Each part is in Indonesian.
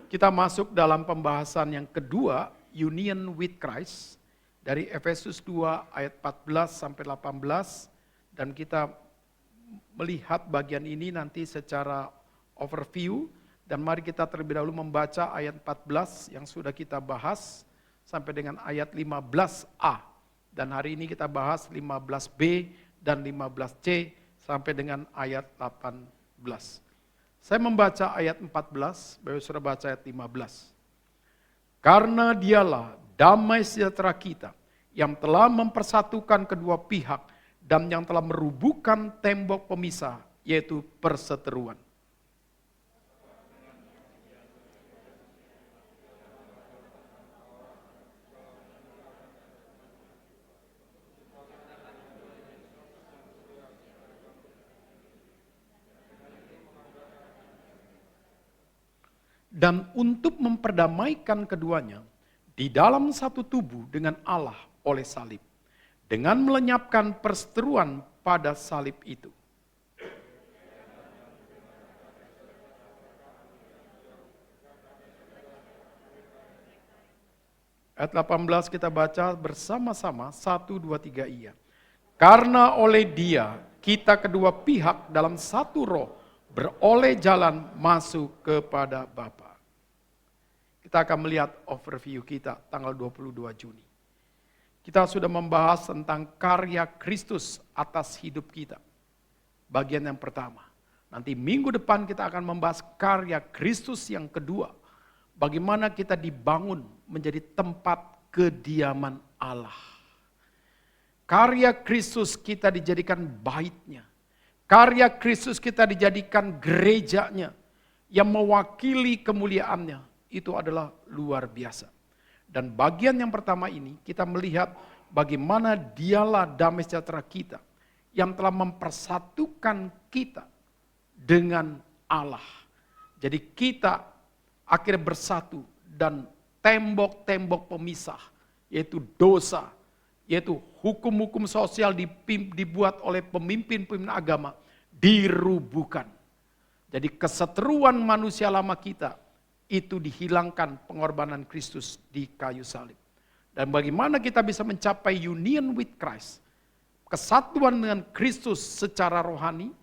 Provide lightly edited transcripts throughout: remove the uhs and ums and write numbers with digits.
Kita masuk dalam pembahasan yang kedua, Union with Christ, dari Efesus 2 ayat 14 sampai 18, dan kita melihat bagian ini nanti secara overview, dan mari kita terlebih dahulu membaca ayat 14 yang sudah kita bahas sampai dengan ayat 15a, dan hari ini kita bahas 15b dan 15c sampai dengan ayat 18. Saya membaca ayat 14, Bapak sudah baca ayat 15. Karena dialah damai sejahtera kita yang telah mempersatukan kedua pihak dan yang telah merubuhkan tembok pemisah, yaitu perseteruan. Dan untuk memperdamaikan keduanya di dalam satu tubuh dengan Allah oleh salib, dengan melenyapkan perseteruan pada salib itu. Ayat 18 kita baca bersama-sama, 1, 2, 3 iya. Karena oleh Dia kita kedua pihak dalam satu roh beroleh jalan masuk kepada Bapa. Kita akan melihat overview kita tanggal 22 Juni. Kita sudah membahas tentang karya Kristus atas hidup kita. Bagian yang pertama. Nanti minggu depan kita akan membahas karya Kristus yang kedua. Bagaimana kita dibangun menjadi tempat kediaman Allah. Karya Kristus kita dijadikan baitnya. Karya Kristus kita dijadikan gerejanya yang mewakili kemuliaannya. Itu adalah luar biasa. Dan bagian yang pertama ini kita melihat bagaimana dialah damai sejahtera kita yang telah mempersatukan kita dengan Allah. Jadi kita akhirnya bersatu dan tembok-tembok pemisah, yaitu dosa, yaitu hukum-hukum sosial dibuat oleh pemimpin-pemimpin agama, dirubuhkan. Jadi keseteruan manusia lama kita itu dihilangkan pengorbanan Kristus di kayu salib. Dan bagaimana kita bisa mencapai union with Christ, kesatuan dengan Kristus secara rohani,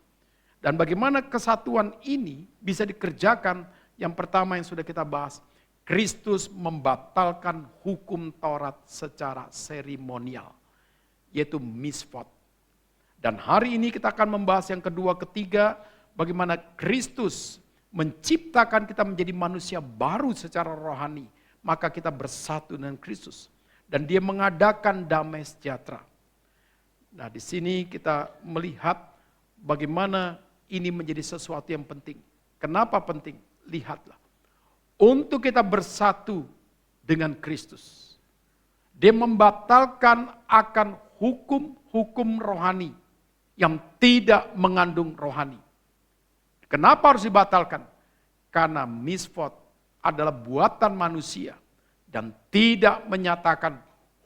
dan bagaimana kesatuan ini bisa dikerjakan, yang pertama yang sudah kita bahas, Kristus membatalkan hukum Taurat secara seremonial, yaitu misfot. Dan hari ini kita akan membahas yang kedua, ketiga, bagaimana Kristus menciptakan kita menjadi manusia baru secara rohani, maka kita bersatu dengan Kristus. Dan Dia mengadakan damai sejahtera. Nah, di sini kita melihat bagaimana ini menjadi sesuatu yang penting. Kenapa penting? Lihatlah. Untuk kita bersatu dengan Kristus, Dia membatalkan akan hukum-hukum rohani yang tidak mengandung rohani. Kenapa harus dibatalkan? Karena misfot adalah buatan manusia dan tidak menyatakan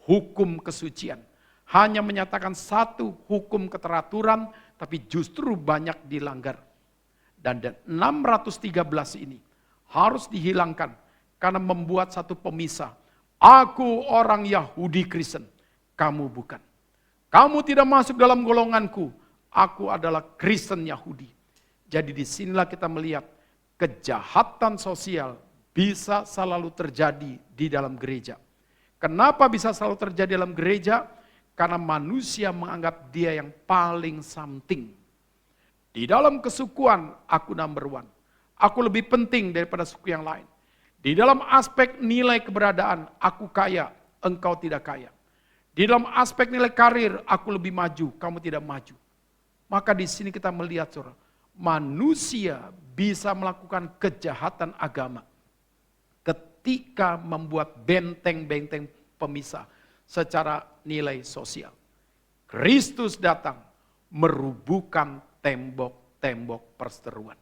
hukum kesucian. Hanya menyatakan satu hukum keteraturan, tapi justru banyak dilanggar. Dan 613 ini harus dihilangkan karena membuat satu pemisah. Aku orang Yahudi Kristen, kamu bukan. Kamu tidak masuk dalam golonganku, aku adalah Kristen Yahudi. Jadi disinilah kita melihat kejahatan sosial bisa selalu terjadi di dalam gereja. Kenapa bisa selalu terjadi dalam gereja? Karena manusia menganggap dia yang paling something. Di dalam kesukuan, aku number one. Aku lebih penting daripada suku yang lain. Di dalam aspek nilai keberadaan, aku kaya, engkau tidak kaya. Di dalam aspek nilai karir, aku lebih maju, kamu tidak maju. Maka di sini kita melihat, saudara, manusia bisa melakukan kejahatan agama ketika membuat benteng-benteng pemisah secara nilai sosial. Kristus datang merubuhkan tembok-tembok perseteruan.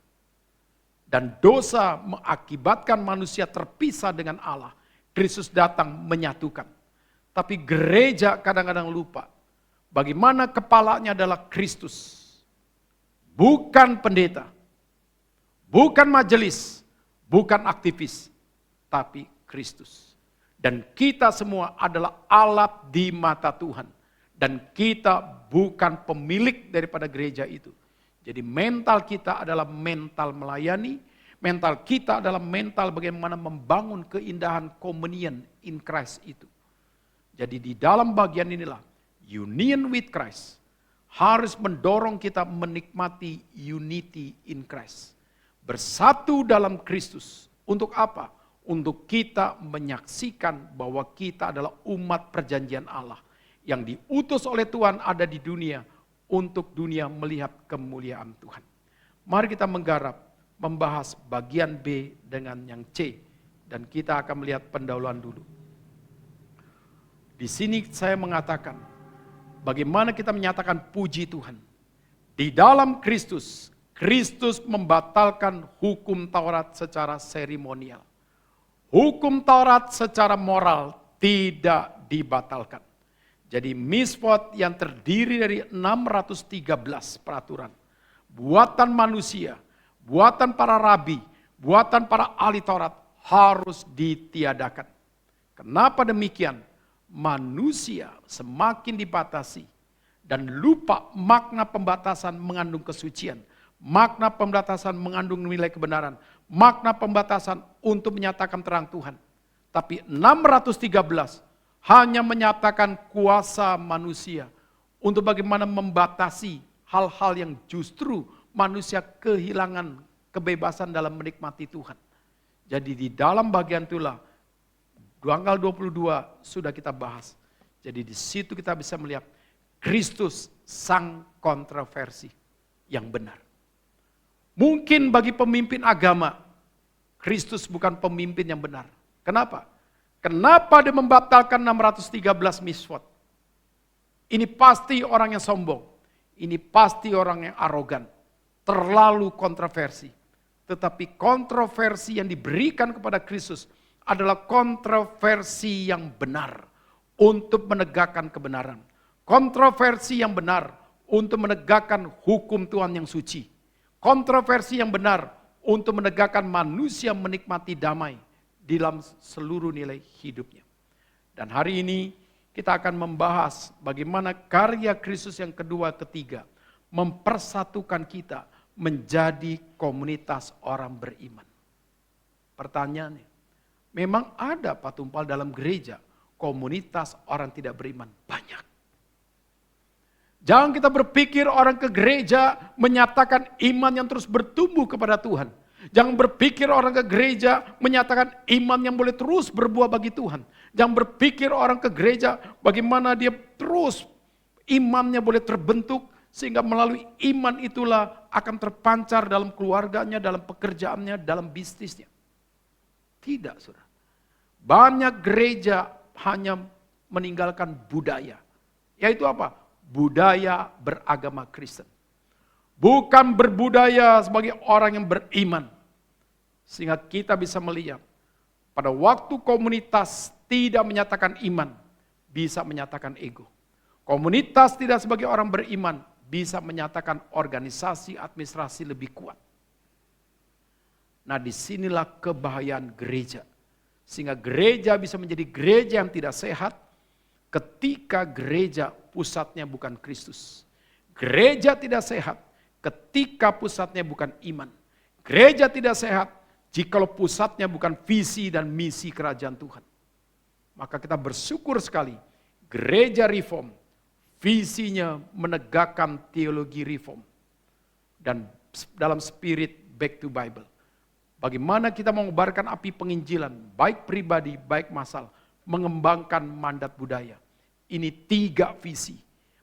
Dan dosa mengakibatkan manusia terpisah dengan Allah. Kristus datang menyatukan. Tapi gereja kadang-kadang lupa bagaimana kepalanya adalah Kristus. Bukan pendeta, bukan majelis, bukan aktivis, tapi Kristus. Dan kita semua adalah alat di mata Tuhan. Dan kita bukan pemilik daripada gereja itu. Jadi mental kita adalah mental melayani, mental kita adalah mental bagaimana membangun keindahan communion in Christ itu. Jadi di dalam bagian inilah, union with Christ harus mendorong kita menikmati unity in Christ. Bersatu dalam Kristus. Untuk apa? Untuk kita menyaksikan bahwa kita adalah umat perjanjian Allah. Yang diutus oleh Tuhan ada di dunia untuk dunia melihat kemuliaan Tuhan. Mari kita menggarap, membahas bagian B dengan yang C. Dan kita akan melihat pendahuluan dulu. Di sini saya mengatakan, bagaimana kita menyatakan puji Tuhan. Di dalam Kristus, Kristus membatalkan hukum Taurat secara seremonial. Hukum Taurat secara moral tidak dibatalkan. Jadi Misvot yang terdiri dari 613 peraturan. Buatan manusia, buatan para rabi, buatan para ahli Taurat harus ditiadakan. Kenapa demikian? Manusia semakin dibatasi dan lupa makna pembatasan mengandung kesucian. Makna pembatasan mengandung nilai kebenaran. Makna pembatasan untuk menyatakan terang Tuhan. Tapi 613 hanya menyatakan kuasa manusia untuk bagaimana membatasi hal-hal yang justru manusia kehilangan kebebasan dalam menikmati Tuhan. Jadi di dalam bagian itulah tanggal 22 sudah kita bahas. Jadi di situ kita bisa melihat Kristus sang kontroversi yang benar. Mungkin bagi pemimpin agama, Kristus bukan pemimpin yang benar. Kenapa? Kenapa dia membatalkan 613 misvot? Ini pasti orang yang sombong. Ini pasti orang yang arogan. Terlalu kontroversi. Tetapi kontroversi yang diberikan kepada Kristus adalah kontroversi yang benar untuk menegakkan kebenaran. Kontroversi yang benar untuk menegakkan hukum Tuhan yang suci. Kontroversi yang benar untuk menegakkan manusia menikmati damai di dalam seluruh nilai hidupnya. Dan hari ini kita akan membahas bagaimana karya Kristus yang kedua ketiga mempersatukan kita menjadi komunitas orang beriman. Pertanyaannya, memang ada Pak Tumpal dalam gereja komunitas orang tidak beriman? Banyak. Jangan kita berpikir orang ke gereja menyatakan iman yang terus bertumbuh kepada Tuhan. Jangan berpikir orang ke gereja menyatakan iman yang boleh terus berbuah bagi Tuhan. Jangan berpikir orang ke gereja bagaimana dia terus imannya boleh terbentuk sehingga melalui iman itulah akan terpancar dalam keluarganya, dalam pekerjaannya, dalam bisnisnya. Tidak, saudara. Banyak gereja hanya meninggalkan budaya. Yaitu apa? Budaya beragama Kristen. Bukan berbudaya sebagai orang yang beriman. Sehingga kita bisa melihat pada waktu komunitas tidak menyatakan iman, bisa menyatakan ego. Komunitas tidak sebagai orang beriman, bisa menyatakan organisasi administrasi lebih kuat. Nah, disinilah kebahayaan gereja. Sehingga gereja bisa menjadi gereja yang tidak sehat ketika gereja pusatnya bukan Kristus. Gereja tidak sehat ketika pusatnya bukan iman. Gereja tidak sehat jikalau pusatnya bukan visi dan misi kerajaan Tuhan. Maka kita bersyukur sekali gereja reform visinya menegakkan teologi reform dan dalam spirit back to Bible. Bagaimana kita mengobarkan api penginjilan, baik pribadi, baik massal, mengembangkan mandat budaya. Ini 3 visi.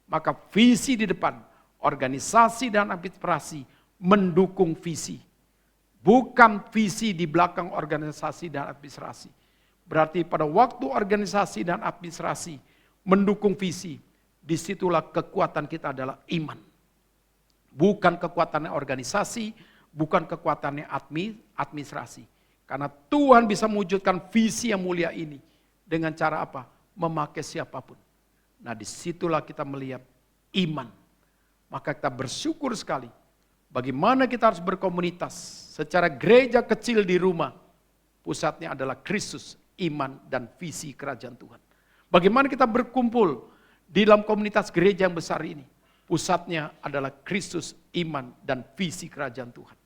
Maka visi di depan, organisasi dan administrasi mendukung visi. Bukan visi di belakang organisasi dan administrasi. Berarti pada waktu organisasi dan administrasi mendukung visi, disitulah kekuatan kita adalah iman. Bukan kekuatannya organisasi, bukan kekuatannya administrasi. Karena Tuhan bisa mewujudkan visi yang mulia ini dengan cara apa? Memakai siapapun. Nah, disitulah kita melihat iman. Maka kita bersyukur sekali bagaimana kita harus berkomunitas secara gereja kecil di rumah. Pusatnya adalah Kristus, iman, dan visi kerajaan Tuhan. Bagaimana kita berkumpul di dalam komunitas gereja yang besar ini? Pusatnya adalah Kristus, iman, dan visi kerajaan Tuhan.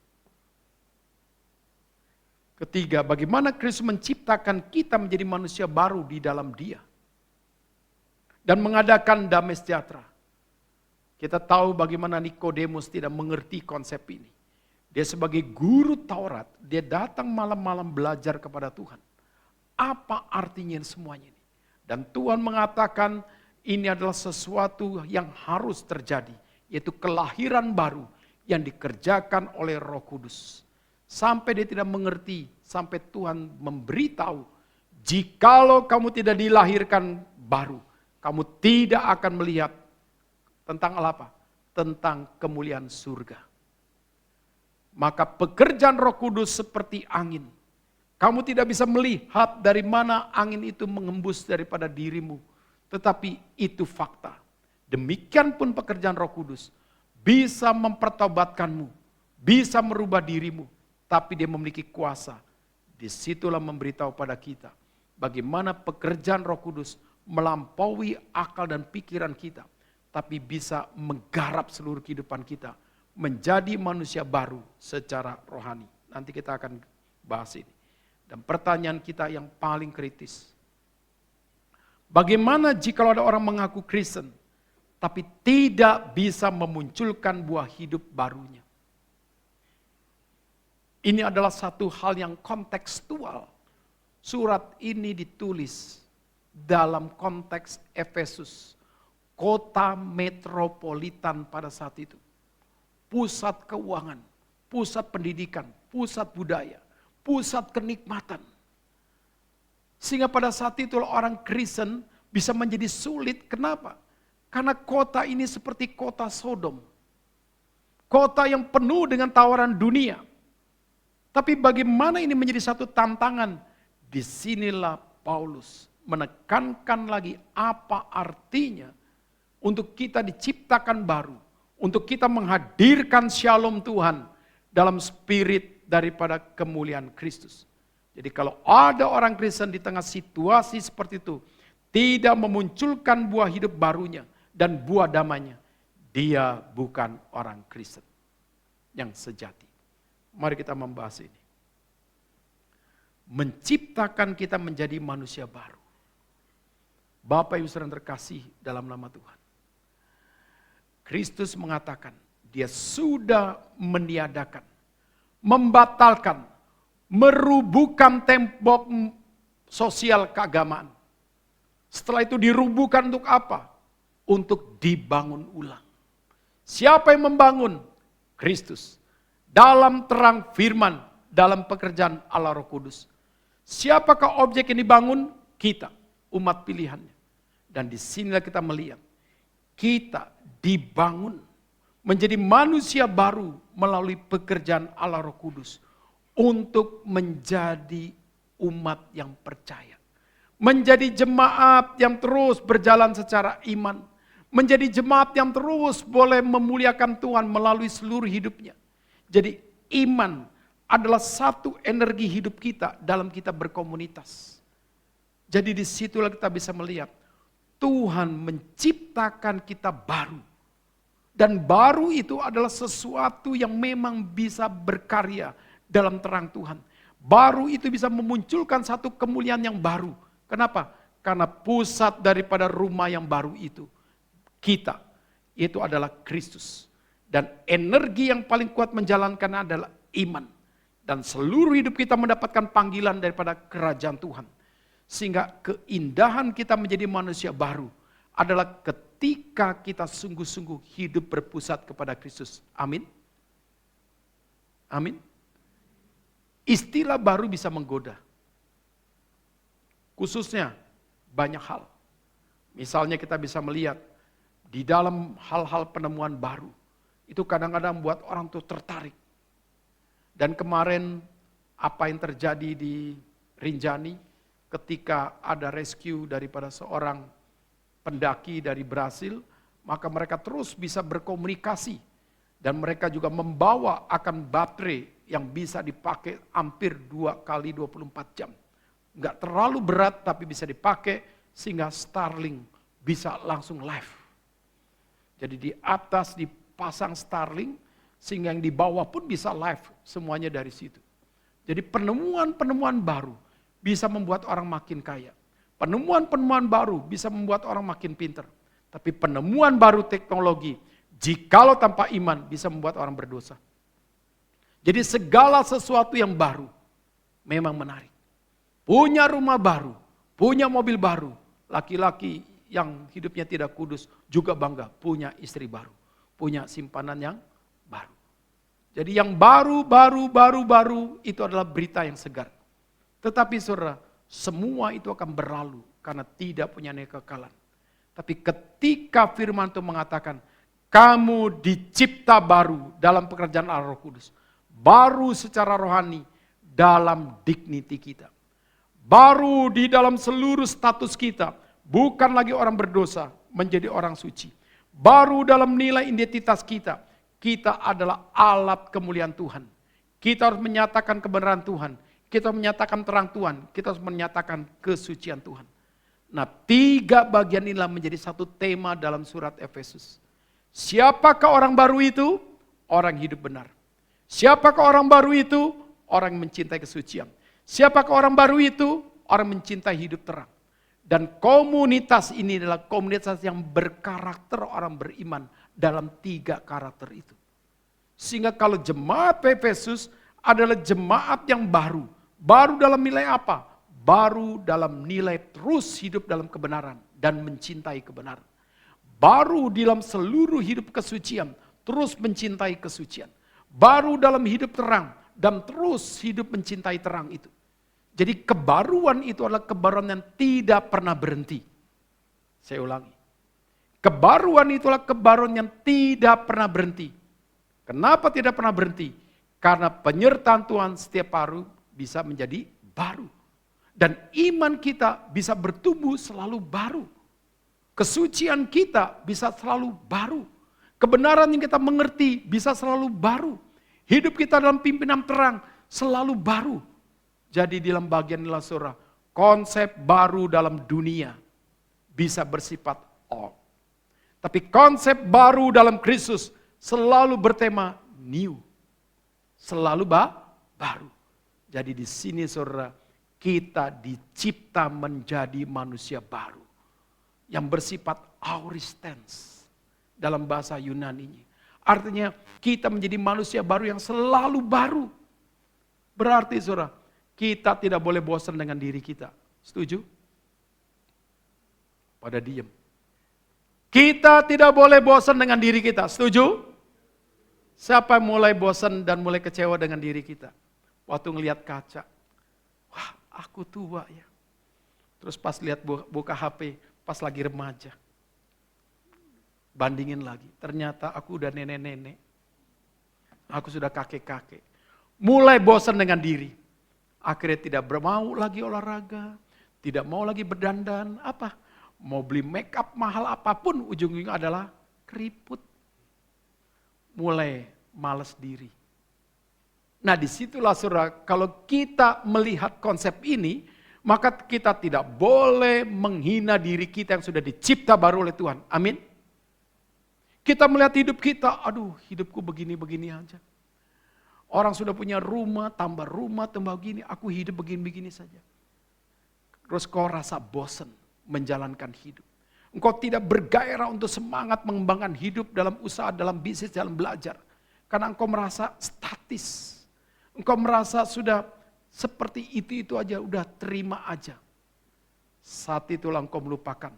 Ketiga, bagaimana Kristus menciptakan kita menjadi manusia baru di dalam Dia. Dan mengadakan damai sejahtera. Kita tahu bagaimana Nikodemus tidak mengerti konsep ini. Dia sebagai guru Taurat, dia datang malam-malam belajar kepada Tuhan. Apa artinya semuanya ini? Dan Tuhan mengatakan ini adalah sesuatu yang harus terjadi. Yaitu kelahiran baru yang dikerjakan oleh Roh Kudus. Sampai dia tidak mengerti, sampai Tuhan memberitahu, jikalau kamu tidak dilahirkan baru, kamu tidak akan melihat tentang apa? Tentang kemuliaan surga. Maka pekerjaan Roh Kudus seperti angin. Kamu tidak bisa melihat dari mana angin itu mengembus daripada dirimu. Tetapi itu fakta. Demikian pun pekerjaan Roh Kudus bisa mempertobatkanmu, bisa merubah dirimu. Tapi dia memiliki kuasa. Disitulah memberitahu pada kita bagaimana pekerjaan Roh Kudus melampaui akal dan pikiran kita. Tapi bisa menggarap seluruh kehidupan kita. Menjadi manusia baru secara rohani. Nanti kita akan bahas ini. Dan pertanyaan kita yang paling kritis. Bagaimana jika ada orang mengaku Kristen, tapi tidak bisa memunculkan buah hidup barunya? Ini adalah satu hal yang kontekstual. Surat ini ditulis dalam konteks Efesus, kota metropolitan pada saat itu. Pusat keuangan, pusat pendidikan, pusat budaya, pusat kenikmatan. Sehingga pada saat itu orang Kristen bisa menjadi sulit. Kenapa? Karena kota ini seperti kota Sodom. Kota yang penuh dengan tawaran dunia. Tapi bagaimana ini menjadi satu tantangan? Disinilah Paulus menekankan lagi apa artinya untuk kita diciptakan baru. Untuk kita menghadirkan shalom Tuhan dalam spirit daripada kemuliaan Kristus. Jadi kalau ada orang Kristen di tengah situasi seperti itu, tidak memunculkan buah hidup barunya dan buah damainya, dia bukan orang Kristen yang sejati. Mari kita membahas ini. Menciptakan kita menjadi manusia baru. Bapak Ibu saudara terkasih dalam nama Tuhan. Kristus mengatakan, dia sudah meniadakan, membatalkan, merubuhkan tembok sosial keagamaan. Setelah itu dirubuhkan untuk apa? Untuk dibangun ulang. Siapa yang membangun? Kristus. Dalam terang firman, dalam pekerjaan Allah Roh Kudus. Siapakah objek yang dibangun? Kita, umat pilihannya. Dan disinilah kita melihat, kita dibangun menjadi manusia baru melalui pekerjaan Allah Roh Kudus untuk menjadi umat yang percaya. Menjadi jemaat yang terus berjalan secara iman. Menjadi jemaat yang terus boleh memuliakan Tuhan melalui seluruh hidupnya. Jadi iman adalah satu energi hidup kita dalam kita berkomunitas. Jadi disitulah kita bisa melihat Tuhan menciptakan kita baru. Dan baru itu adalah sesuatu yang memang bisa berkarya dalam terang Tuhan. Baru itu bisa memunculkan satu kemuliaan yang baru. Kenapa? Karena pusat daripada rumah yang baru itu, kita, itu adalah Kristus. Dan energi yang paling kuat menjalankan adalah iman. Dan seluruh hidup kita mendapatkan panggilan daripada kerajaan Tuhan. Sehingga keindahan kita menjadi manusia baru adalah ketika kita sungguh-sungguh hidup berpusat kepada Kristus. Amin. Amin. Istilah baru bisa menggoda. Khususnya banyak hal. Misalnya kita bisa melihat di dalam hal-hal penemuan baru. Itu kadang-kadang buat orang tuh tertarik. Dan kemarin apa yang terjadi di Rinjani ketika ada rescue daripada seorang pendaki dari Brasil, maka mereka terus bisa berkomunikasi. Dan mereka juga membawa akan baterai yang bisa dipakai hampir 2 kali 24 jam. Nggak terlalu berat tapi bisa dipakai sehingga Starlink bisa langsung live. Jadi di atas dipasang Starlink sehingga yang di bawah pun bisa live semuanya dari situ. Jadi penemuan-penemuan baru bisa membuat orang makin kaya. Penemuan-penemuan baru bisa membuat orang makin pintar. Tapi penemuan baru teknologi, jikalau tanpa iman bisa membuat orang berdosa. Jadi segala sesuatu yang baru memang menarik. Punya rumah baru, punya mobil baru. Laki-laki yang hidupnya tidak kudus juga bangga punya istri baru. Punya simpanan yang baru. Jadi yang baru itu adalah berita yang segar. Tetapi saudara, semua itu akan berlalu karena tidak punya kekekalan. Tapi ketika firman Tuhan mengatakan, kamu dicipta baru dalam pekerjaan Allah Roh Kudus. Baru secara rohani dalam dignity kita. Baru di dalam seluruh status kita, bukan lagi orang berdosa, menjadi orang suci. Baru dalam nilai identitas kita, kita adalah alat kemuliaan Tuhan. Kita harus menyatakan kebenaran Tuhan, kita harus menyatakan terang Tuhan, kita harus menyatakan kesucian Tuhan. Nah, 3 bagian inilah menjadi satu tema dalam surat Efesus. Siapakah orang baru itu? Orang hidup benar. Siapakah orang baru itu? Orang yang mencintai kesucian. Siapakah orang baru itu? Orang mencintai hidup terang. Dan komunitas ini adalah komunitas yang berkarakter orang beriman dalam 3 karakter itu. Sehingga kalau jemaat Efesus adalah jemaat yang baru. Baru dalam nilai apa? Baru dalam nilai terus hidup dalam kebenaran dan mencintai kebenaran. Baru dalam seluruh hidup kesucian, terus mencintai kesucian. Baru dalam hidup terang dan terus hidup mencintai terang itu. Jadi kebaruan itu adalah kebaruan yang tidak pernah berhenti. Saya ulangi. Kebaruan itulah kebaruan yang tidak pernah berhenti. Kenapa tidak pernah berhenti? Karena penyertaan Tuhan setiap hari bisa menjadi baru. Dan iman kita bisa bertumbuh selalu baru. Kesucian kita bisa selalu baru. Kebenaran yang kita mengerti bisa selalu baru. Hidup kita dalam pimpinan terang selalu baru. Jadi dalam bagian inilah saudara, konsep baru dalam dunia bisa bersifat all. Tapi konsep baru dalam Kristus selalu bertema new. Selalu baru. Jadi di sini saudara, kita dicipta menjadi manusia baru. Yang bersifat auristens dalam bahasa Yunani. Artinya kita menjadi manusia baru yang selalu baru. Berarti saudara, kita tidak boleh bosan dengan diri kita. Setuju? Pada diam. Kita tidak boleh bosan dengan diri kita. Setuju? Siapa yang mulai bosan dan mulai kecewa dengan diri kita? Waktu ngelihat kaca. Wah, aku tua ya. Terus pas lihat buka HP, pas lagi remaja. Bandingin lagi. Ternyata aku udah nenek-nenek. Aku sudah kakek-kakek. Mulai bosan dengan diri. Akhirnya tidak mau lagi olahraga, tidak mau lagi berdandan, apa? Mau beli make up mahal apapun, ujung-ujungnya adalah keriput. Mulai malas diri. Nah disitulah saudara, kalau kita melihat konsep ini, maka kita tidak boleh menghina diri kita yang sudah dicipta baru oleh Tuhan. Amin. Kita melihat hidup kita, aduh hidupku begini-begini aja. Orang sudah punya rumah, tambah begini, aku hidup begini-begini saja. Terus kau rasa bosan menjalankan hidup. Engkau tidak bergairah untuk semangat mengembangkan hidup dalam usaha, dalam bisnis, dalam belajar. Karena engkau merasa statis. Engkau merasa sudah seperti itu aja, udah terima aja. Saat itulah engkau melupakan.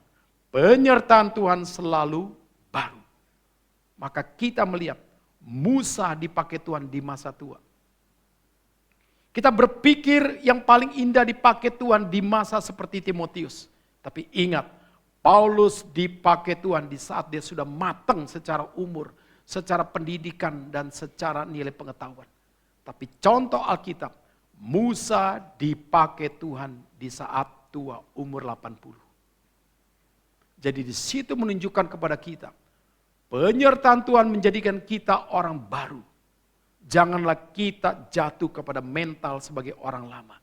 Penyertaan Tuhan selalu baru. Maka kita melihat Musa dipakai Tuhan di masa tua. Kita berpikir yang paling indah dipakai Tuhan di masa seperti Timotius. Tapi ingat, Paulus dipakai Tuhan di saat dia sudah matang secara umur, secara pendidikan dan secara nilai pengetahuan. Tapi contoh Alkitab, Musa dipakai Tuhan di saat tua, umur 80. Jadi di situ menunjukkan kepada kita, penyertaan Tuhan menjadikan kita orang baru. Janganlah kita jatuh kepada mental sebagai orang lama.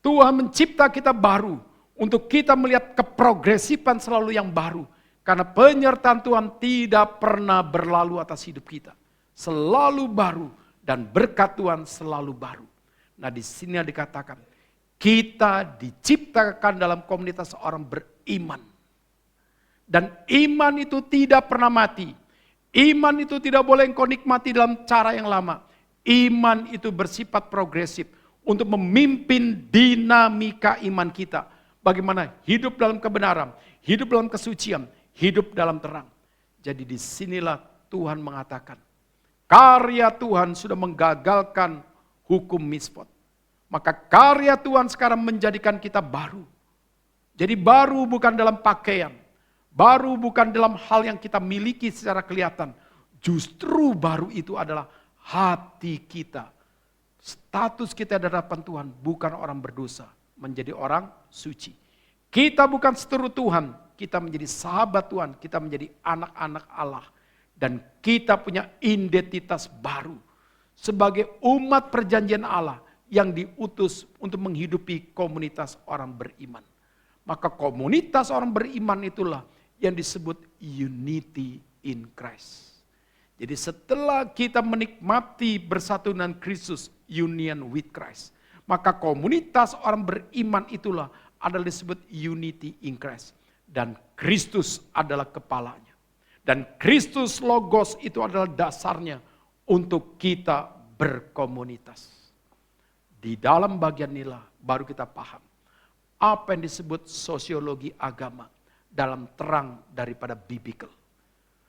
Tuhan mencipta kita baru untuk kita melihat keprogresifan selalu yang baru. Karena penyertaan Tuhan tidak pernah berlalu atas hidup kita. Selalu baru dan berkat Tuhan selalu baru. Nah di sini dikatakan kita diciptakan dalam komunitas orang beriman. Dan iman itu tidak pernah mati. Iman itu tidak boleh engkau nikmati dalam cara yang lama. Iman itu bersifat progresif untuk memimpin dinamika iman kita. Bagaimana hidup dalam kebenaran, hidup dalam kesucian, hidup dalam terang. Jadi disinilah Tuhan mengatakan, karya Tuhan sudah menggagalkan hukum Misfot. Maka karya Tuhan sekarang menjadikan kita baru. Jadi baru bukan dalam pakaian. Baru bukan dalam hal yang kita miliki secara kelihatan. Justru baru itu adalah hati kita. Status kita di hadapan Tuhan bukan orang berdosa. Menjadi orang suci. Kita bukan seteru Tuhan. Kita menjadi sahabat Tuhan. Kita menjadi anak-anak Allah. Dan kita punya identitas baru. Sebagai umat perjanjian Allah yang diutus untuk menghidupi komunitas orang beriman. Maka komunitas orang beriman itulah yang disebut unity in Christ. Jadi setelah kita menikmati bersatu dengan Kristus, union with Christ, maka komunitas orang beriman itulah adalah disebut unity in Christ. Dan Kristus adalah kepalanya. Dan Kristus Logos itu adalah dasarnya untuk kita berkomunitas. Di dalam bagian inilah baru kita paham apa yang disebut sosiologi agama dalam terang daripada biblical.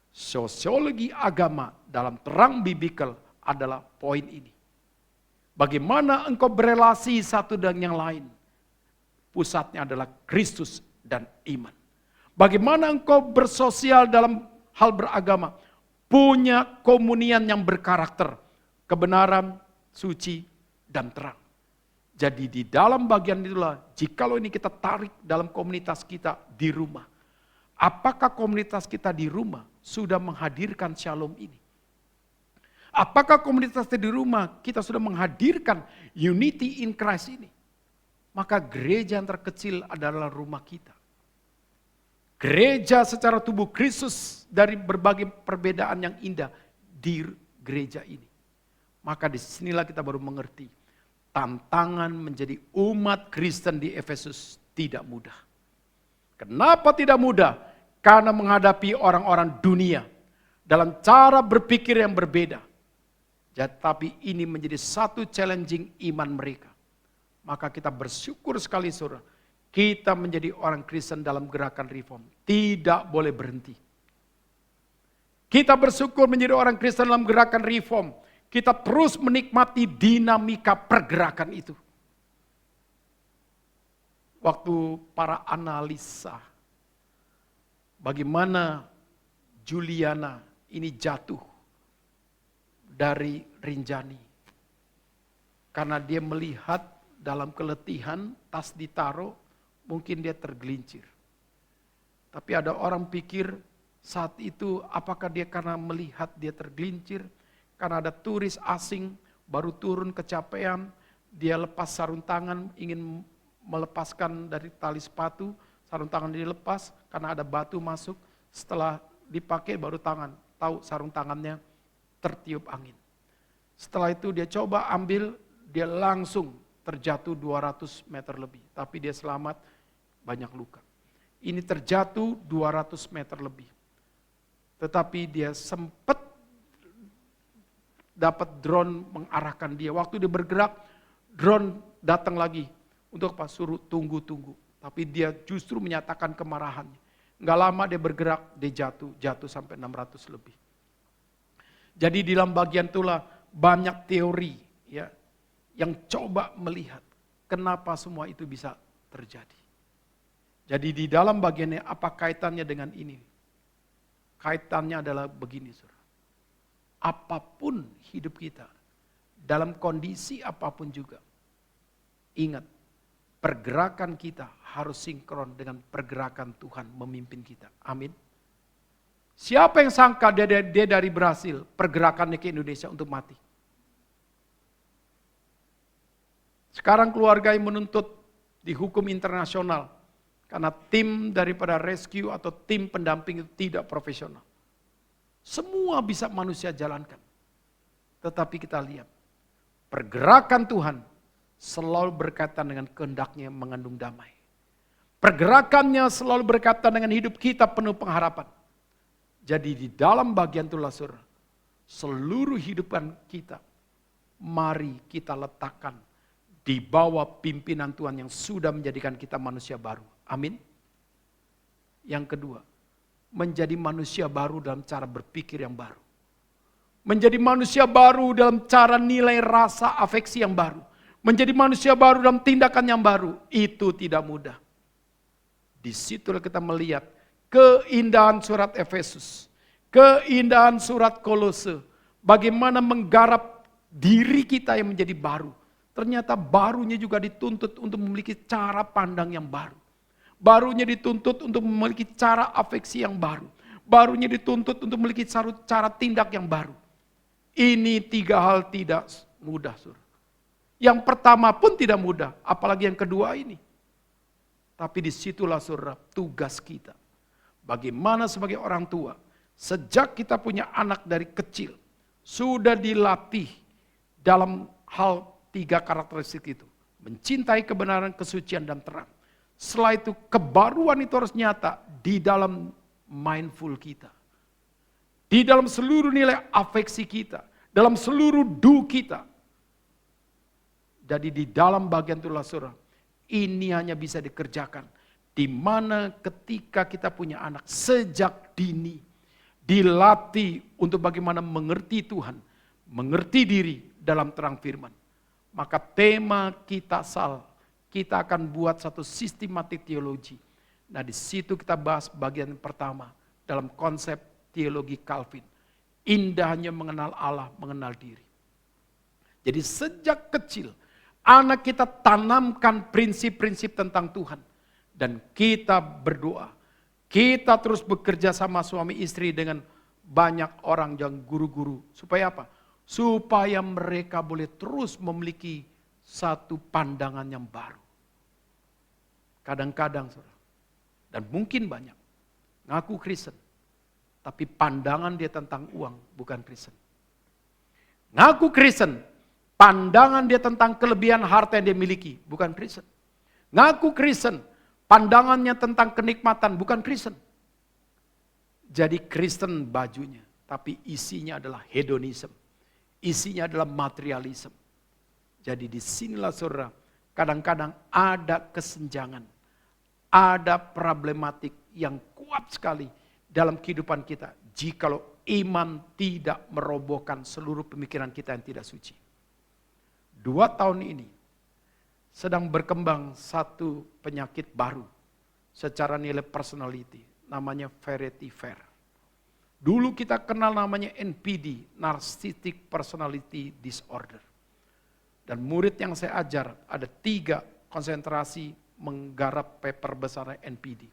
Sosiologi agama dalam terang biblical adalah poin ini. Bagaimana engkau berelasi satu dengan yang lain? Pusatnya adalah Kristus dan iman. Bagaimana engkau bersosial dalam hal beragama? Punya komunian yang berkarakter, kebenaran, suci, dan terang. Jadi di dalam bagian itulah, jikalau ini kita tarik dalam komunitas kita di rumah. Apakah komunitas kita di rumah sudah menghadirkan shalom ini? Apakah komunitas kita di rumah kita sudah menghadirkan unity in Christ ini? Maka gereja yang terkecil adalah rumah kita. Gereja secara tubuh Kristus dari berbagai perbedaan yang indah di gereja ini. Maka disinilah kita baru mengerti. Tantangan menjadi umat Kristen di Efesus tidak mudah. Kenapa tidak mudah? Karena menghadapi orang-orang dunia dalam cara berpikir yang berbeda. Tapi ini menjadi satu challenging iman mereka. Maka kita bersyukur sekali saudara. Kita menjadi orang Kristen dalam gerakan reform. Tidak boleh berhenti. Kita bersyukur menjadi orang Kristen dalam gerakan reform. Kita terus menikmati dinamika pergerakan itu. Waktu para analisa, bagaimana Juliana ini jatuh dari Rinjani. Karena dia melihat dalam keletihan, tas ditaruh, mungkin dia tergelincir. Tapi ada orang pikir saat itu apakah dia karena melihat dia tergelincir, karena ada turis asing baru turun kecapean, dia lepas sarung tangan, ingin melepaskan dari tali sepatu, sarung tangan dia lepas karena ada batu masuk, setelah dipakai baru tangan, tahu sarung tangannya tertiup angin. Setelah itu dia coba ambil, dia langsung terjatuh 200 meter lebih, tapi dia selamat, banyak luka. Ini terjatuh 200 meter lebih, tetapi dia sempat dapat drone mengarahkan dia. Waktu dia bergerak, drone datang lagi untuk apa? Suruh tunggu-tunggu. Tapi dia justru menyatakan kemarahannya. Nggak lama dia bergerak, dia jatuh sampai 600 lebih. Jadi di dalam bagian itulah banyak teori ya yang coba melihat kenapa semua itu bisa terjadi. Jadi di dalam bagiannya apa kaitannya dengan ini? Kaitannya adalah begini, saudara. Apapun hidup kita, dalam kondisi apapun juga, ingat, pergerakan kita harus sinkron dengan pergerakan Tuhan memimpin kita. Amin. Siapa yang sangka dia dari Brasil, pergerakannya ke Indonesia untuk mati? Sekarang keluarga yang menuntut dihukum internasional karena tim daripada rescue atau tim pendamping itu tidak profesional. Semua bisa manusia jalankan. Tetapi kita lihat, pergerakan Tuhan selalu berkaitan dengan kehendaknya yang mengandung damai. Pergerakannya selalu berkaitan dengan hidup kita penuh pengharapan. Jadi di dalam bagian tulah surah, seluruh hidupan kita, mari kita letakkan di bawah pimpinan Tuhan yang sudah menjadikan kita manusia baru. Amin. Yang kedua, menjadi manusia baru dalam cara berpikir yang baru. Menjadi manusia baru dalam cara nilai rasa afeksi yang baru. Menjadi manusia baru dalam tindakan yang baru. Itu tidak mudah. Disitulah kita melihat keindahan surat Efesus. Keindahan surat Kolose. Bagaimana menggarap diri kita yang menjadi baru. Ternyata barunya juga dituntut untuk memiliki cara pandang yang baru. Barunya dituntut untuk memiliki cara afeksi yang baru. Barunya dituntut untuk memiliki cara tindak yang baru. Ini 3 hal tidak mudah, Saudara. Yang pertama pun tidak mudah, apalagi yang kedua ini. Tapi disitulah, Saudara, tugas kita. Bagaimana sebagai orang tua, sejak kita punya anak dari kecil, sudah dilatih dalam hal 3 karakteristik itu. Mencintai kebenaran, kesucian, dan terang. Setelah itu kebaruan itu harus nyata di dalam mindful kita. Di dalam seluruh nilai afeksi kita. Dalam seluruh do kita. Jadi di dalam bagian tulah surah, ini hanya bisa dikerjakan. Di mana ketika kita punya anak sejak dini. Dilatih untuk bagaimana mengerti Tuhan. Mengerti diri dalam terang firman. Maka tema kita kita akan buat satu sistematik teologi. Nah di situ kita bahas bagian pertama dalam konsep teologi Calvin. Indahnya mengenal Allah, mengenal diri. Jadi sejak kecil anak kita tanamkan prinsip-prinsip tentang Tuhan. Dan kita berdoa. Kita terus bekerja sama suami istri dengan banyak orang yang guru-guru. Supaya apa? Supaya mereka boleh terus memiliki satu pandangan yang baru. Kadang-kadang, saudara, dan mungkin banyak, ngaku Kristen, tapi pandangan dia tentang uang bukan Kristen. Ngaku Kristen, pandangan dia tentang kelebihan harta yang dia miliki bukan Kristen. Ngaku Kristen, pandangannya tentang kenikmatan bukan Kristen. Jadi Kristen bajunya, tapi isinya adalah hedonisme. Isinya adalah materialisme. Jadi disinilah saudara, kadang-kadang ada kesenjangan. Ada problematik yang kuat sekali dalam kehidupan kita. Jikalau iman tidak merobohkan seluruh pemikiran kita yang tidak suci. 2 tahun ini sedang berkembang satu penyakit baru secara nilai personality. Namanya Vanity Fair. Dulu kita kenal namanya NPD, Narcissistic Personality Disorder. Dan murid yang saya ajar ada 3 konsentrasi menggarap paper besar NPD.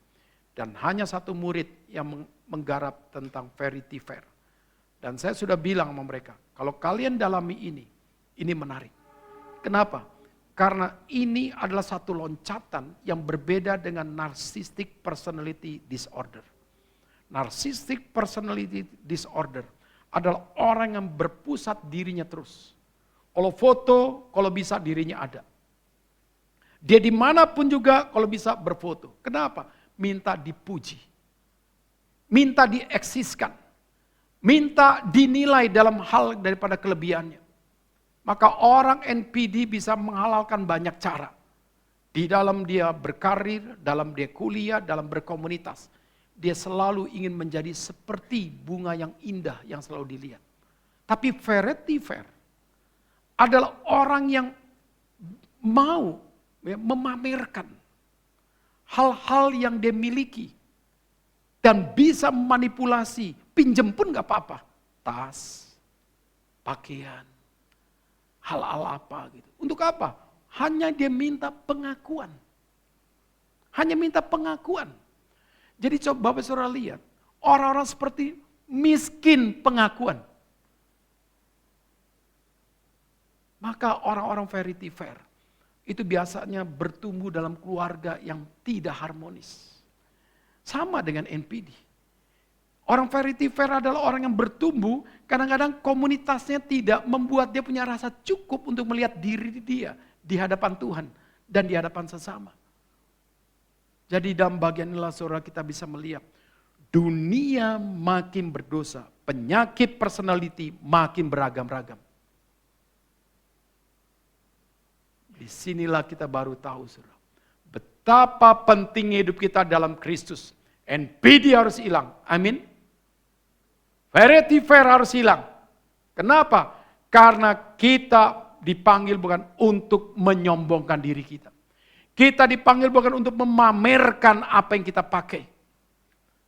Dan hanya 1 murid yang menggarap tentang Vanity Fair. Dan saya sudah bilang sama mereka, kalau kalian dalami ini menarik. Kenapa? Karena ini adalah satu loncatan yang berbeda dengan Narcissistic Personality Disorder. Narcissistic Personality Disorder adalah orang yang berpusat dirinya terus. Kalau foto, kalau bisa dirinya ada. Dia dimanapun juga kalau bisa berfoto. Kenapa? Minta dipuji. Minta dieksiskan. Minta dinilai dalam hal daripada kelebihannya. Maka orang NPD bisa menghalalkan banyak cara. Di dalam dia berkarir, dalam dia kuliah, dalam berkomunitas. Dia selalu ingin menjadi seperti bunga yang indah yang selalu dilihat. Tapi Vanity Fair adalah orang yang mau memamerkan hal-hal yang dia miliki dan bisa memanipulasi, pinjem pun gak apa-apa, tas, pakaian, hal-hal apa gitu. Untuk apa? Hanya dia minta pengakuan. Hanya minta pengakuan. Jadi coba Bapak Saudara lihat, orang-orang seperti miskin pengakuan. Maka orang-orang Vanity Fair itu biasanya bertumbuh dalam keluarga yang tidak harmonis. Sama dengan NPD. Orang Vanity Fair adalah orang yang bertumbuh, kadang-kadang komunitasnya tidak membuat dia punya rasa cukup untuk melihat diri dia di hadapan Tuhan dan di hadapan sesama. Jadi dalam bagian inilah saudara kita bisa melihat, dunia makin berdosa, penyakit personality makin beragam-ragam. Disinilah kita baru tahu saudara, betapa pentingnya hidup kita dalam Kristus. NPD harus hilang, amin. Vanity Fair harus hilang. Kenapa? Karena kita dipanggil bukan untuk menyombongkan diri kita. Kita dipanggil bukan untuk memamerkan apa yang kita pakai.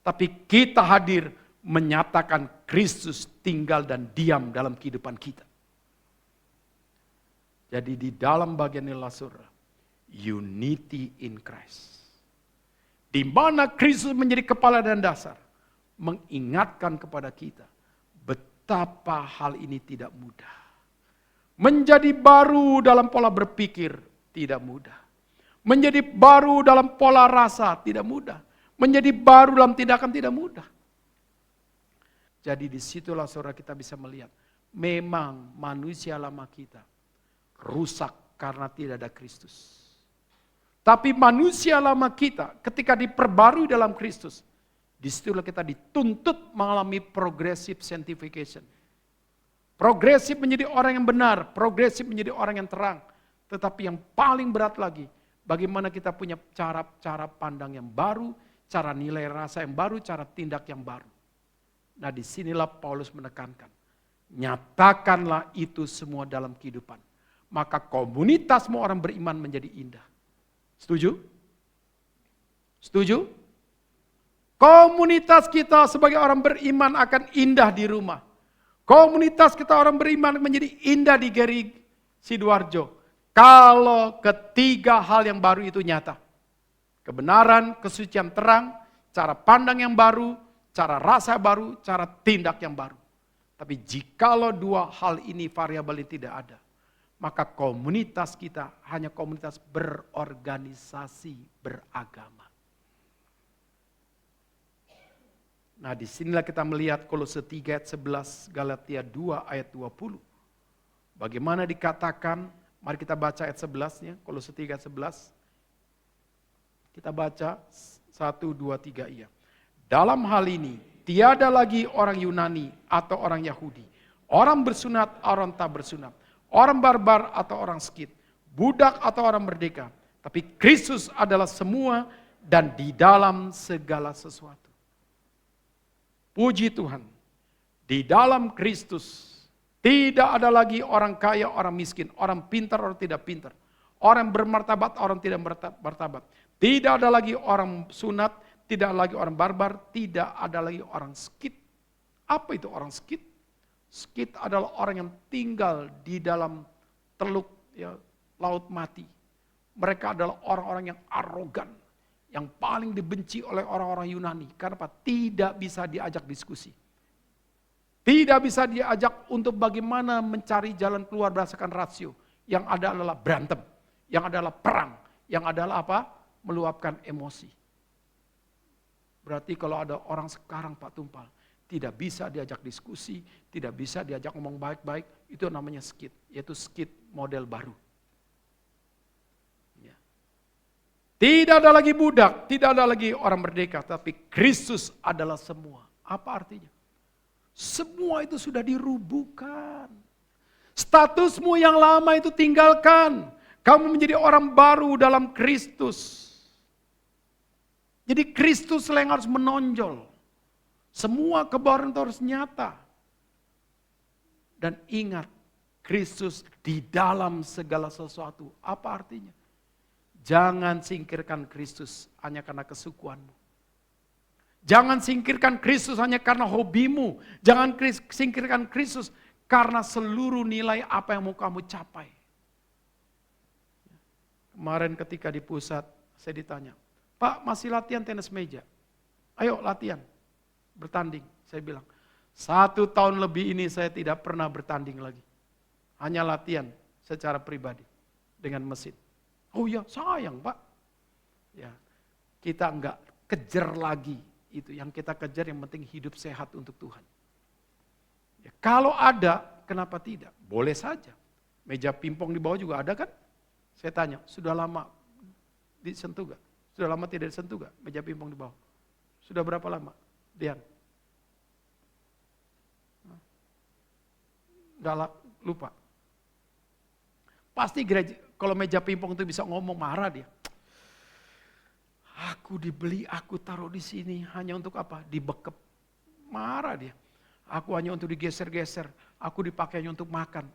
Tapi kita hadir menyatakan Kristus tinggal dan diam dalam kehidupan kita. Jadi di dalam bagian inilah saudara, unity in Christ. Di mana Kristus menjadi kepala dan dasar, mengingatkan kepada kita betapa hal ini tidak mudah. Menjadi baru dalam pola berpikir tidak mudah. Menjadi baru dalam pola rasa tidak mudah. Menjadi baru dalam tindakan tidak mudah. Jadi disitulah saudara kita bisa melihat, memang manusia lama kita rusak karena tidak ada Kristus. Tapi manusia lama kita ketika diperbarui dalam Kristus, disitulah kita dituntut mengalami progressive sanctification. Progresif menjadi orang yang benar, progresif menjadi orang yang terang. Tetapi yang paling berat lagi, bagaimana kita punya cara pandang yang baru, cara nilai rasa yang baru, cara tindak yang baru. Nah disinilah Paulus menekankan, nyatakanlah itu semua dalam kehidupan. Maka komunitasmu orang beriman menjadi indah. Setuju? Setuju? Komunitas kita sebagai orang beriman akan indah di rumah. Komunitas kita orang beriman menjadi indah di Geri Sidoarjo. Kalau ketiga hal yang baru itu nyata. Kebenaran, kesucian terang, cara pandang yang baru, cara rasa baru, cara tindak yang baru. Tapi jikalau dua hal ini variabel ini tidak ada, maka komunitas kita hanya komunitas berorganisasi, beragama. Nah disinilah kita melihat Kolose 3 ayat 11, Galatia 2 ayat 20. Bagaimana dikatakan, mari kita baca ayat 11-nya, Kolose 3 ayat 11. Kita baca 1, 2, 3 iya. Dalam hal ini, tiada lagi orang Yunani atau orang Yahudi, orang bersunat, orang tak bersunat, orang barbar atau orang Skit, budak atau orang merdeka. Tapi Kristus adalah semua dan di dalam segala sesuatu. Puji Tuhan, di dalam Kristus tidak ada lagi orang kaya, orang miskin, orang pintar, orang tidak pintar. Orang bermartabat, orang tidak bermartabat. Tidak ada lagi orang sunat, tidak ada lagi orang barbar, tidak ada lagi orang Skit. Apa itu orang Skit? Skit adalah orang yang tinggal di dalam teluk laut mati. Mereka adalah orang-orang yang arogan, yang paling dibenci oleh orang-orang Yunani. Karena apa? Tidak bisa diajak diskusi. Tidak bisa diajak untuk bagaimana mencari jalan keluar berdasarkan rasio. Yang ada adalah berantem, yang adalah perang, yang adalah apa? Meluapkan emosi. Berarti kalau ada orang sekarang Pak Tumpal, tidak bisa diajak diskusi, tidak bisa diajak ngomong baik-baik, itu namanya Skit, yaitu Skit model baru. Ya. Tidak ada lagi budak, tidak ada lagi orang merdeka, tapi Kristus adalah semua. Apa artinya? Semua itu sudah dirubuhkan. Statusmu yang lama itu tinggalkan. Kamu menjadi orang baru dalam Kristus. Jadi Kristus yang harus menonjol. Semua kebaruan itu harus nyata. Dan ingat, Kristus di dalam segala sesuatu. Apa artinya? Jangan singkirkan Kristus hanya karena kesukuanmu. Jangan singkirkan Kristus hanya karena hobimu. Jangan singkirkan Kristus karena seluruh nilai apa yang mau kamu capai. Kemarin ketika di pusat, saya ditanya, Pak masih latihan tenis meja? Ayo latihan, bertanding. Saya bilang, 1 tahun lebih ini saya tidak pernah bertanding lagi. Hanya latihan secara pribadi dengan mesin. Oh ya sayang Pak. Ya, kita enggak kejar lagi itu. Yang kita kejar yang penting hidup sehat untuk Tuhan. Ya, kalau ada, kenapa tidak? Boleh saja. Meja pingpong di bawah juga ada kan? Saya tanya, sudah lama disentuh gak? Sudah lama tidak disentuh gak meja pingpong di bawah? Sudah berapa lama? Dian? Enggak lupa. Pasti gereja, kalau meja pingpong itu bisa ngomong, marah dia. Aku dibeli, aku taruh di sini hanya untuk apa? Dibekep. Marah dia. Aku hanya untuk digeser-geser, aku dipakai hanya untuk makan.